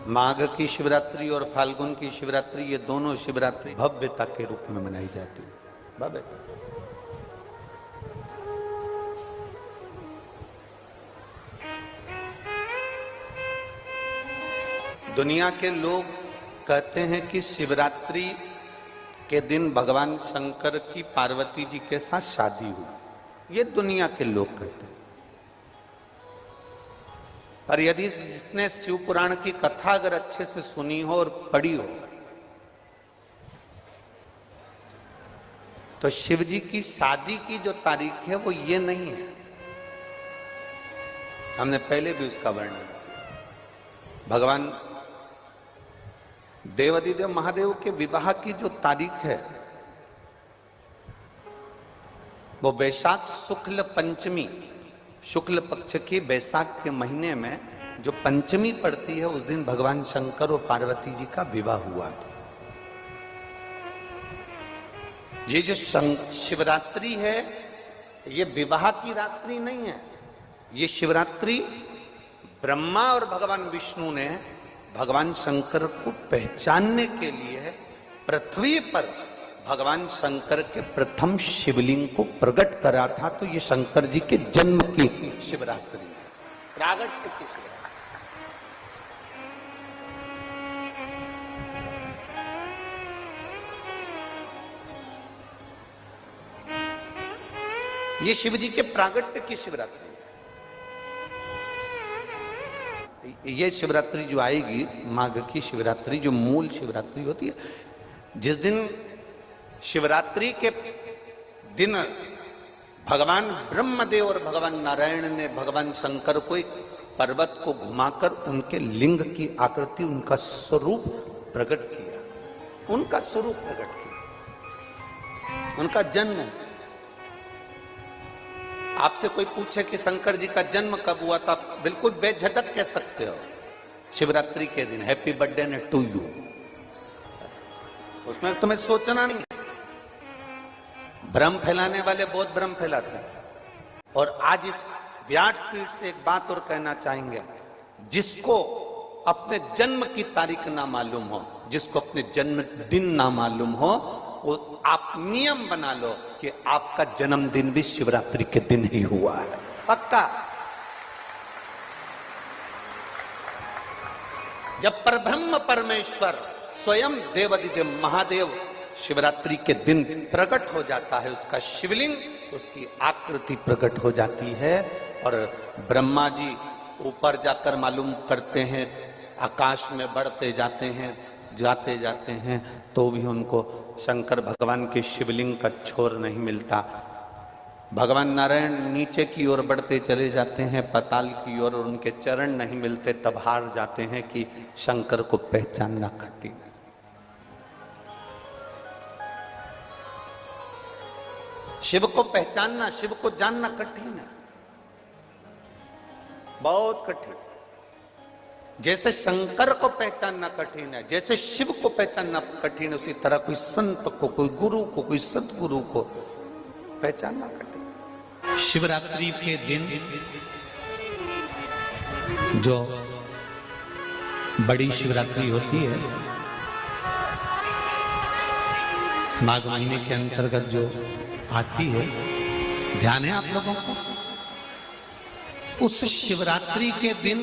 माघ की शिवरात्रि और फाल्गुन की शिवरात्रि, ये दोनों शिवरात्रि भव्यता के रूप में मनाई जाती है। भव्यता। दुनिया के लोग कहते हैं कि शिवरात्रि के दिन भगवान शंकर की पार्वती जी के साथ शादी हुई, ये दुनिया के लोग कहते हैं। पर यदि जिसने शिव पुराण की कथा अगर अच्छे से सुनी हो और पढ़ी हो, तो शिव जी की शादी की जो तारीख है वो ये नहीं है। हमने पहले भी उसका वर्णन किया। भगवान देवाधिदेव महादेव के विवाह की जो तारीख है वो वैशाख शुक्ल पंचमी, शुक्ल पक्ष की वैशाख के महीने में जो पंचमी पड़ती है, उस दिन भगवान शंकर और पार्वती जी का विवाह हुआ था। ये जो शिवरात्रि है, ये विवाह की रात्रि नहीं है। ये शिवरात्रि ब्रह्मा और भगवान विष्णु ने भगवान शंकर को पहचानने के लिए पृथ्वी पर भगवान शंकर के प्रथम शिवलिंग को प्रकट करा था। तो ये शंकर जी के जन्म की शिवरात्रि है, प्रागट्य की शिवरात्रि। ये शिव जी के प्रागट्य की शिवरात्रि। ये शिवरात्रि जो आएगी, माघ की शिवरात्रि, जो मूल शिवरात्रि होती है, जिस दिन शिवरात्रि के दिन भगवान ब्रह्मदेव और भगवान नारायण ने भगवान शंकर को एक पर्वत को घुमाकर उनके लिंग की आकृति, उनका स्वरूप प्रकट किया, उनका स्वरूप प्रकट किया, उनका जन्म। आपसे कोई पूछे कि शंकर जी का जन्म कब हुआ, था बिल्कुल बेझटक कह सकते हो, शिवरात्रि के दिन, हैप्पी बर्थडे ने टू यू। उसमें तुम्हें सोचना नहीं। भ्रम फैलाने वाले बहुत भ्रम फैलाते हैं। और आज इस व्यासपीठ से एक बात और कहना चाहेंगे, जिसको अपने जन्म की तारीख ना मालूम हो, जिसको अपने जन्म दिन ना मालूम हो, वो आप नियम बना लो कि आपका जन्मदिन भी शिवरात्रि के दिन ही हुआ है, पक्का। जब परब्रह्म परमेश्वर स्वयं देवाधिदेव महादेव शिवरात्रि के दिन प्रकट हो जाता है, उसका शिवलिंग, उसकी आकृति प्रकट हो जाती है। और ब्रह्मा जी ऊपर जाकर मालूम करते हैं, आकाश में बढ़ते जाते हैं, जाते जाते हैं, तो भी उनको शंकर भगवान के शिवलिंग का छोर नहीं मिलता। भगवान नारायण नीचे की ओर बढ़ते चले जाते हैं, पाताल की ओर, और उनके चरण नहीं मिलते, तब हार जाते हैं कि शंकर को पहचानना कठिन है। शिव को पहचानना, शिव को जानना कठिन है, बहुत कठिन। जैसे शंकर को पहचानना कठिन है, जैसे शिव को पहचानना कठिन है, उसी तरह कोई संत को, कोई गुरु को, कोई सतगुरु को पहचानना कठिन। शिवरात्रि के दिन जो बड़ी शिवरात्रि होती है, माघ महीने के अंतर्गत जो आती है, ध्यान है आप लोगों को? उस शिवरात्रि के दिन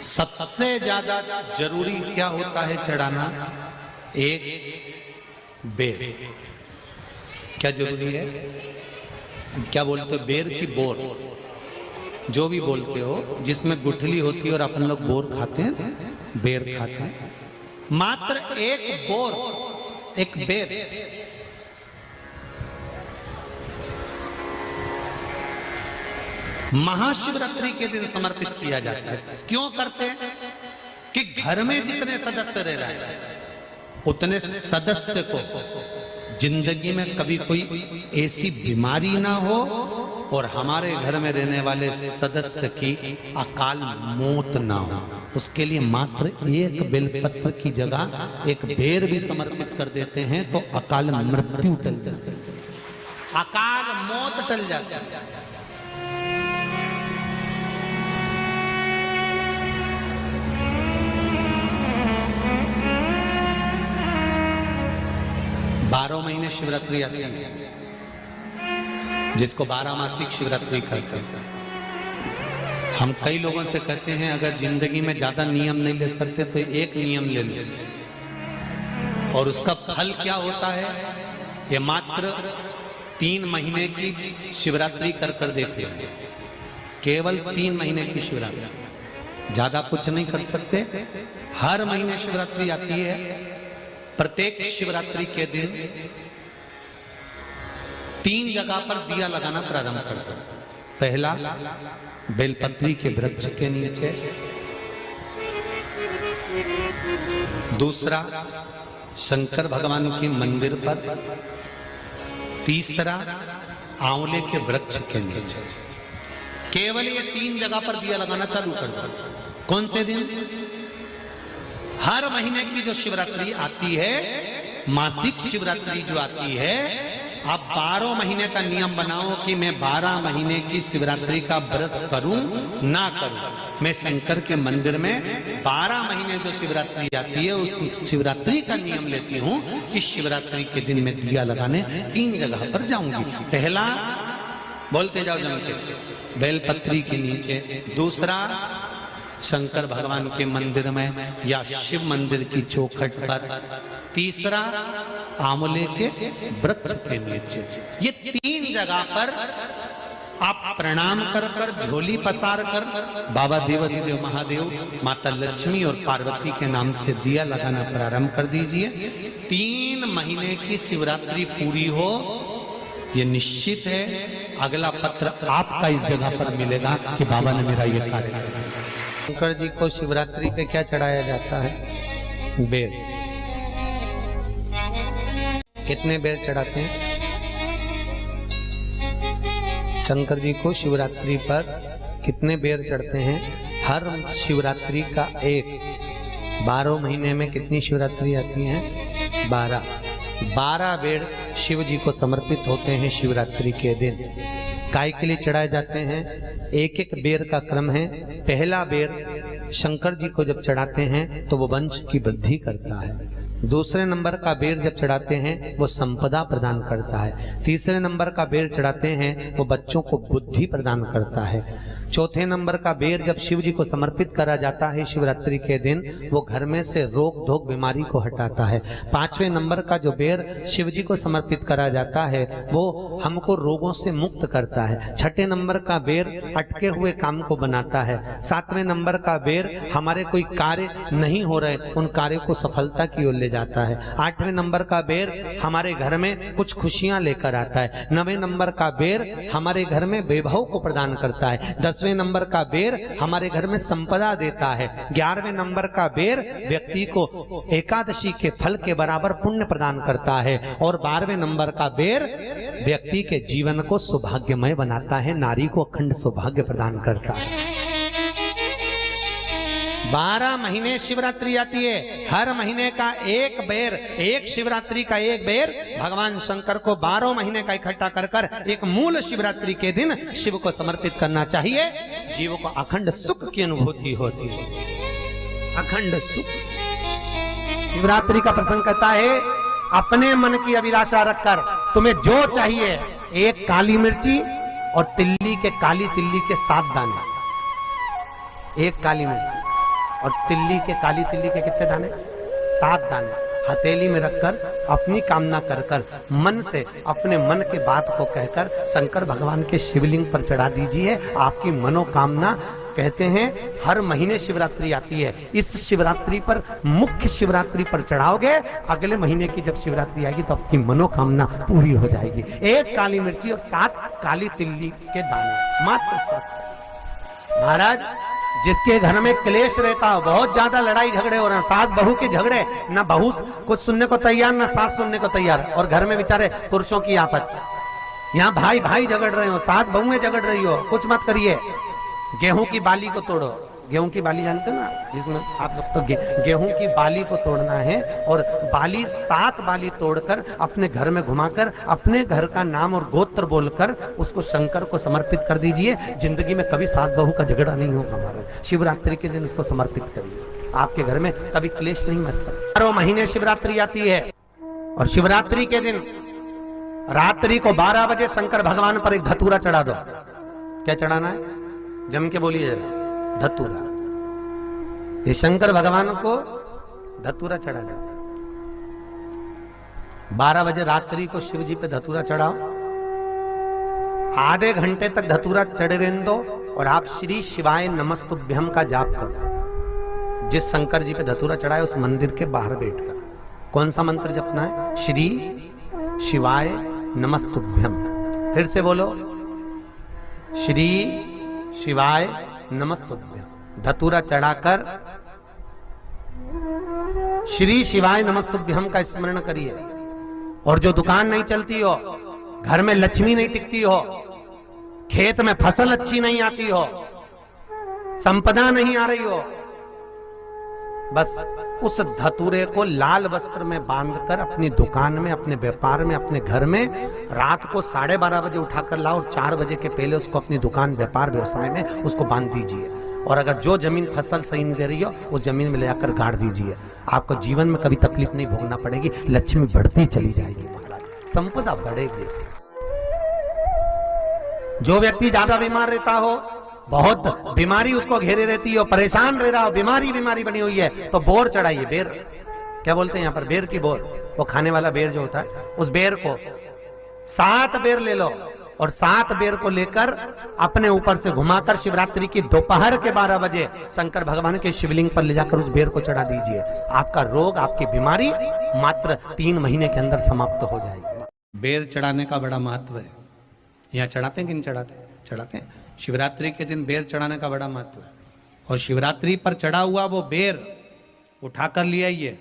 सबसे ज्यादा जरूरी क्या होता है चढ़ाना? एक बेर। क्या जरूरी है? क्या बोलते हो, बेर की बोर, जो भी बोलते हो, जिसमें गुठली होती है और अपन लोग बोर खाते हैं, बेर खाते हैं। मात्र एक बोर, एक बेर। महाशिवरात्रि के दिन समर्पित किया जाता है। क्यों करते हैं? कि घर में जितने सदस्य रह रहे हैं, उतने सदस्य को जिंदगी में कभी कोई ऐसी बीमारी ना हो और हमारे घर में रहने वाले सदस्य की अकाल मौत ना हो, उसके लिए मात्र एक बेलपत्र की जगह एक बेर भी समर्पित कर देते हैं तो अकाल मृत्यु टल जाती है, अकाल मौत टल जाती है। 12 महीने शिवरात्रि आती है, जिसको 12 मासिक शिवरात्रि कहते हैं। हम कई लोगों से कहते हैं अगर जिंदगी में ज्यादा नियम नहीं ले सकते तो एक नियम ले लो, और उसका फल क्या होता है ये मात्र 3 महीने की शिवरात्रि कर कर देते हैं। केवल 3 महीने की शिवरात्रि, ज्यादा कुछ नहीं कर सकते। हर महीने शिवरात्रि आती है। प्रत्येक शिवरात्रि के दिन 3 जगह पर दिया लगाना प्रारंभ कर दो। पहला, बेलपत्री के वृक्ष के नीचे। दूसरा, शंकर भगवान के मंदिर पर। तीसरा, आंवले के वृक्ष के नीचे। केवल ये 3 जगह पर दिया लगाना चालू कर दो। कौन से दिन? हर महीने की जो शिवरात्रि आती है, मासिक शिवरात्रि जो आती है, आप 12 महीने का नियम बनाओ कि मैं 12 महीने की शिवरात्रि का व्रत करूं ना करूं। मैं शंकर के मंदिर में 12 महीने जो शिवरात्रि आती है उस शिवरात्रि का नियम लेती हूं कि शिवरात्रि के दिन मैं दिया लगाने 3 जगह पर जाऊंगी। पहला, बोलते जाओ जम के, बेलपत्री के नीचे। दूसरा, शंकर भगवान के मंदिर में या शिव मंदिर की चौखट पर। तीसरा, आंवले के वृक्ष के नीचे। ये 3 जगह पर आप प्रणाम कर कर, झोली पसार कर बाबा देवाधिदेव महादेव, माता लक्ष्मी और पार्वती के नाम से दिया लगाना प्रारंभ कर दीजिए। 3 महीने की शिवरात्रि पूरी हो, ये निश्चित है अगला पत्र आपका इस जगह पर मिलेगा कि बाबा ने मेरा ये कार्य किया। शंकर जी को शिवरात्रि पे क्या चढ़ाया जाता है? बेर। कितने बेर चढ़ाते हैं? शंकर जी को शिवरात्रि पर कितने बेर चढ़ते हैं? हर शिवरात्रि का एक। 12 महीने में कितनी शिवरात्रि आती हैं? 12 बेर शिव जी को समर्पित होते हैं शिवरात्रि के दिन। काय के लिए चढ़ाए जाते हैं? एक एक बेर का क्रम है। पहला बेर शंकर जी को जब चढ़ाते हैं तो वो वंश की वृद्धि करता है। दूसरे नंबर का बेर जब चढ़ाते हैं वो संपदा प्रदान करता है। तीसरे नंबर का बेर चढ़ाते हैं वो बच्चों को बुद्धि प्रदान करता है। चौथे नंबर का बेर जब शिव जी को समर्पित करा जाता है शिवरात्रि के दिन, वो घर में से रोग धोक बीमारी को हटाता है। 5वें नंबर का जो बेर शिव जी को समर्पित करा जाता है वो हमको रोगों से मुक्त करता है। 6ठे नंबर का बेर अटके हुए काम को बनाता है। 7वें नंबर का बेर हमारे कोई कार्य नहीं हो रहे उन कार्यों को सफलता की ओर ले जाता है। 8वें नंबर का बेर हमारे घर में कुछ खुशियां लेकर आता है। 9वें नंबर का बेर हमारे घर में वैभव को प्रदान करता है। 10वें नंबर का बेर हमारे घर में संपदा देता है। 11वें नंबर का बेर व्यक्ति को एकादशी के फल के बराबर पुण्य प्रदान करता है। और 12वें नंबर का बेर व्यक्ति के जीवन को सौभाग्यमय बनाता है, नारी को अखंड सौभाग्य प्रदान करता है। 12 महीने शिवरात्रि आती है। हर महीने का एक बेर, एक शिवरात्रि का एक बेर भगवान शंकर को 12 महीने का इकट्ठा कर कर एक मूल शिवरात्रि के दिन शिव को समर्पित करना चाहिए। जीव को अखंड सुख की अनुभूति होती है, अखंड सुख। शिवरात्रि का प्रसंग कहता है अपने मन की अभिलाषा रखकर तुम्हें जो चाहिए, एक काली मिर्ची और तिल्ली के, काली तिल्ली के 7 दाने। एक काली मिर्ची और तिल्ली के, काली तिल्ली के कितने दाने? 7 दाने हथेली में रखकर अपनी कामना कर कर मन से अपने मन के बात को कहकर शंकर भगवान के शिवलिंग पर चढ़ा दीजिए। आपकी मनोकामना, कहते हैं हर महीने शिवरात्रि आती है, इस शिवरात्रि पर, मुख्य शिवरात्रि पर चढ़ाओगे, अगले महीने की जब शिवरात्रि आएगी तो आपकी मनोकामना पूरी हो जाएगी। एक काली मिर्ची और 7 काली तिल्ली के दाने, मात्र 7। महाराज, जिसके घर में क्लेश रहता हो, बहुत ज्यादा लड़ाई झगड़े हो रहे हैं, सास बहू के झगड़े, ना बहू कुछ सुनने को तैयार ना सास सुनने को तैयार, और घर में बेचारे पुरुषों की आफत, यहाँ भाई भाई झगड़ रहे हो, सास बहुएं झगड़ रही हो, कुछ मत करिए। गेहूं की बाली को तोड़ो। गेहूं की बाली जानते ना, जिसमें आप लोग तो गेहूं की बाली को तोड़ना है, और बाली 7 बाली तोड़कर अपने घर में घुमाकर अपने घर का नाम और गोत्र बोलकर उसको शंकर को समर्पित कर दीजिए। जिंदगी में कभी सास बहू का झगड़ा नहीं होगा हमारा। शिवरात्रि के दिन उसको समर्पित करिए, आपके घर में कभी क्लेश नहीं मच सकता। 12 महीने शिवरात्रि आती है। और शिवरात्रि के दिन रात्रि को 12 बजे शंकर भगवान पर एक धतूरा चढ़ा दो। क्या चढ़ाना है? जम के बोलिए जरा, धतूरा। ये शंकर भगवान को धतूरा चढ़ा दो। 12 बजे रात्रि को शिव जी पे धतूरा चढ़ाओ, आधे घंटे तक धतूरा चढ़े रहने दो और आप श्री शिवाय नमस्तुभ्यम का जाप करो। जिस शंकर जी पे धतूरा चढ़ाए उस मंदिर के बाहर बैठकर कौन सा मंत्र जपना है? श्री शिवाय नमस्तुभ्यम। फिर से बोलो, श्री शिवाय नमस्तुभ्यम। धतूरा चढ़ाकर श्री शिवाय नमस्तुभ्यम का स्मरण करिए। और जो दुकान नहीं चलती हो, घर में लक्ष्मी नहीं टिकती हो, खेत में फसल अच्छी नहीं आती हो, संपदा नहीं आ रही हो, बस उस धतूरे को लाल वस्त्र में बांधकर अपनी दुकान में, अपने व्यापार में, अपने घर में रात को 12:30 बजे उठाकर लाओ और 4 बजे के पहले उसको अपनी दुकान, व्यापार, व्यवसाय में उसको बांध दीजिए। और अगर जो जमीन फसल सही नहीं दे रही हो उस जमीन में ले जाकर गाड़ दीजिए। आपको जीवन में कभी तकलीफ नहीं भोगना पड़ेगी, लक्ष्मी बढ़ती चली जाएगी, महाराज संपदा बढ़ेगी। जो व्यक्ति ज्यादा बीमार रहता हो, बहुत बीमारी उसको घेरे रहती हो, परेशान रह रहा हो, बीमारी बनी हुई है, तो बोर चढ़ाइए। बेर क्या बोलते हैं यहाँ पर? बेर की बोर, वो खाने वाला बेर जो होता है, उस बेर को 7 बेर ले लो और 7 बेर को लेकर अपने ऊपर से घुमाकर शिवरात्रि की दोपहर के 12 बजे शंकर भगवान के शिवलिंग पर ले जाकर उस बेर को चढ़ा दीजिए। आपका रोग, आपकी बीमारी मात्र 3 महीने के अंदर समाप्त हो जाएगी। बेर चढ़ाने का बड़ा महत्व है। यहाँ चढ़ाते हैं कि नहीं चढ़ाते? चढ़ाते हैं। शिवरात्रि के दिन बेर चढ़ाने का बड़ा महत्व है। और शिवरात्रि पर चढ़ा हुआ वो बेर उठाकर ले आइए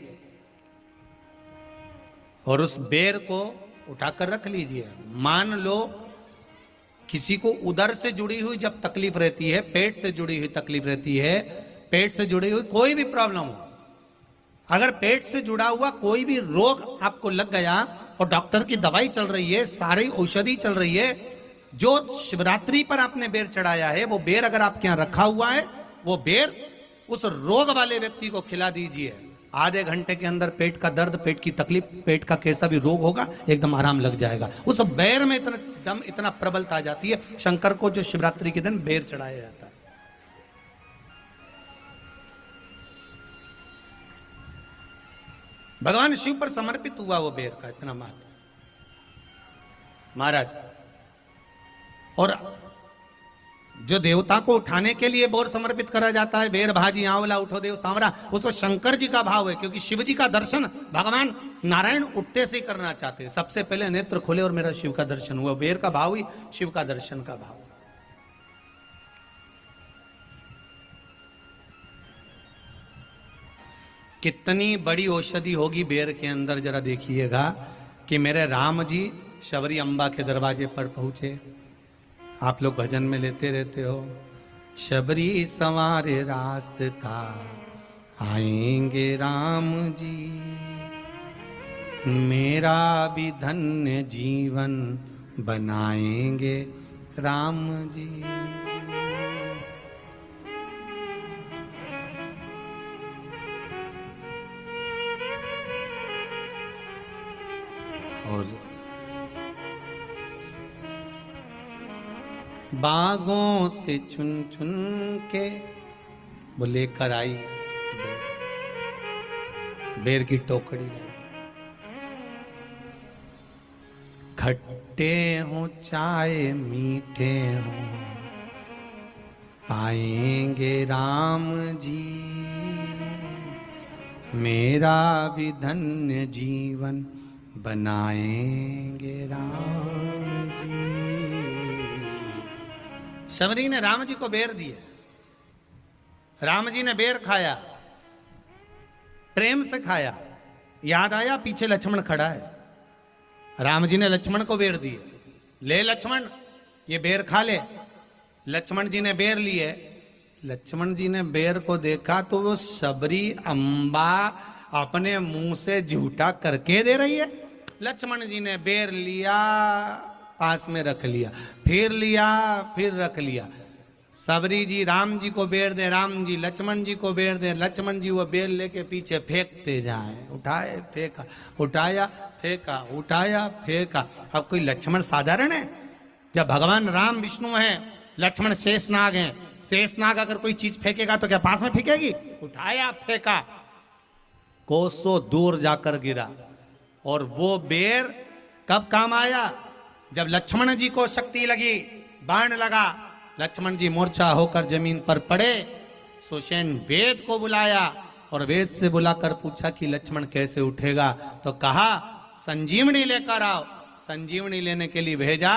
और उस बेर को उठाकर रख लीजिए। मान लो किसी को उदर से जुड़ी हुई जब तकलीफ रहती है, पेट से जुड़ी हुई तकलीफ रहती है, पेट से जुड़ी हुई कोई भी प्रॉब्लम हो, अगर पेट से जुड़ा हुआ कोई भी रोग आपको लग गया और डॉक्टर की दवाई चल रही है, सारी औषधि चल रही है, जो शिवरात्रि पर आपने बेर चढ़ाया है वो बेर अगर आपके यहां रखा हुआ है, वो बेर उस रोग वाले व्यक्ति को खिला दीजिए। आधे घंटे के अंदर पेट का दर्द, पेट की तकलीफ, पेट का कैसा भी रोग होगा एकदम आराम लग जाएगा। उस बेर में इतना दम, इतना प्रबलता आ जाती है शंकर को, जो शिवरात्रि के दिन बेर चढ़ाया जाता है। भगवान शिव पर समर्पित हुआ वो बेर का इतना महत्व महाराज। और जो देवता को उठाने के लिए बोर समर्पित करा जाता है, बेर भाजी आंवला उठो देव सांवरा, उसमें शंकर जी का भाव है, क्योंकि शिव जी का दर्शन भगवान नारायण उठते से ही करना चाहते हैं। सबसे पहले नेत्र खुले और मेरा शिव का दर्शन हुआ। बेर का भाव ही शिव का दर्शन का भाव। कितनी बड़ी औषधि होगी बेर के अंदर, जरा देखिएगा कि मेरे राम जी शबरी अम्बा के दरवाजे पर पहुंचे। आप लोग भजन में लेते रहते हो, शबरी संवारे रास्ता आएंगे राम जी, मेरा भी धन्य जीवन बनाएंगे राम जी। और बागों से चुन चुन के वो लेकर आई बेर की टोकरी। खट्टे हो चाहे मीठे हो पाएंगे राम जी, मेरा भी धन्य जीवन बनाएंगे राम जी। शबरी ने राम जी को बेर दिए, राम जी ने बेर खाया, प्रेम से खाया। याद आया पीछे लक्ष्मण खड़ा है, राम जी ने लक्ष्मण को बेर दिए, ले लक्ष्मण ये बेर खा ले। लक्ष्मण जी ने बेर लिए, लक्ष्मण जी ने बेर को देखा तो वो शबरी अम्बा अपने मुंह से झूठा करके दे रही है। लक्ष्मण जी ने बेर लिया, पास में रख लिया, फिर लिया, फिर रख लिया। सबरी जी राम जी को बेर दे, राम जी लक्ष्मण जी को बेर दे, लक्ष्मण जी वो बेर लेके पीछे फेंकते जाए, उठाए फेंका, उठाया फेंका, उठाया फेंका। अब कोई लक्ष्मण साधारण है? जब भगवान राम विष्णु हैं, लक्ष्मण शेषनाग हैं, शेषनाग अगर कोई चीज फेंकेगा तो क्या पास में फेंकेगी? उठाया फेंका, कोसों दूर जाकर गिरा। और वो बेर कब काम आया? जब लक्ष्मण जी को शक्ति लगी, बाण लगा, लक्ष्मण जी मूर्छा होकर जमीन पर पड़े, सुषेण वेद को बुलाया और वेद से बुलाकर पूछा कि लक्ष्मण कैसे उठेगा? तो कहा संजीवनी लेकर आओ। संजीवनी लेने के लिए भेजा।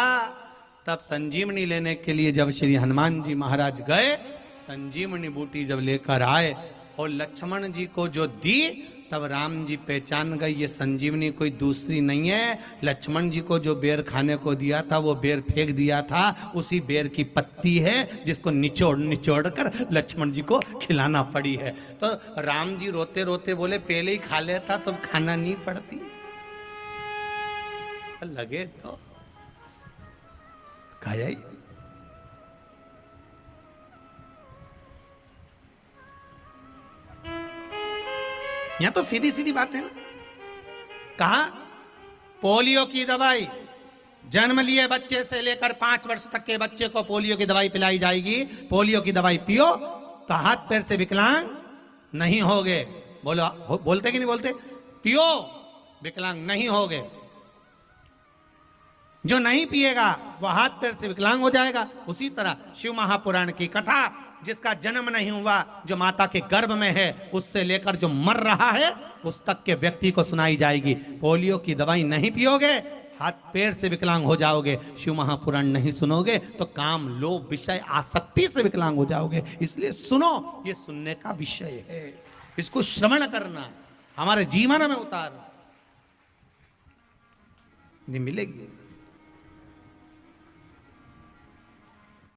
तब संजीवनी लेने के लिए जब श्री हनुमान जी महाराज गए, संजीवनी बूटी जब लेकर आए और लक्ष्मण जी को जो दी, तब राम जी पहचान गए ये संजीवनी कोई दूसरी नहीं है। लक्ष्मण जी को जो बेर खाने को दिया था, वो बेर फेंक दिया था, उसी बेर की पत्ती है जिसको निचोड़ निचोड़ कर लक्ष्मण जी को खिलाना पड़ी है। तो राम जी रोते रोते बोले पहले ही खा लेता तो खाना नहीं पड़ती। लगे तो खाया ही। यहां तो सीधी सीधी बात है ना। कहा पोलियो की दवाई जन्म लिए बच्चे से लेकर 5 वर्ष तक के बच्चे को पोलियो की दवाई पिलाई जाएगी। पोलियो की दवाई पियो तो हाथ पैर से विकलांग नहीं होगे। बोलो, बोलते कि नहीं बोलते? पियो विकलांग नहीं होगे। जो नहीं पिएगा वो हाथ पैर से विकलांग हो जाएगा। उसी तरह शिव महापुराण की कथा, जिसका जन्म नहीं हुआ, जो माता के गर्भ में है, उससे लेकर जो मर रहा है उस तक के व्यक्ति को सुनाई जाएगी। पोलियो की दवाई नहीं पियोगे, हाथ पैर से विकलांग हो जाओगे। शिव महापुराण नहीं सुनोगे तो काम, लोभ, विषय, आसक्ति से विकलांग हो जाओगे। इसलिए सुनो, ये सुनने का विषय है, इसको श्रवण करना, हमारे जीवन में उतारना, ये मिलेगी।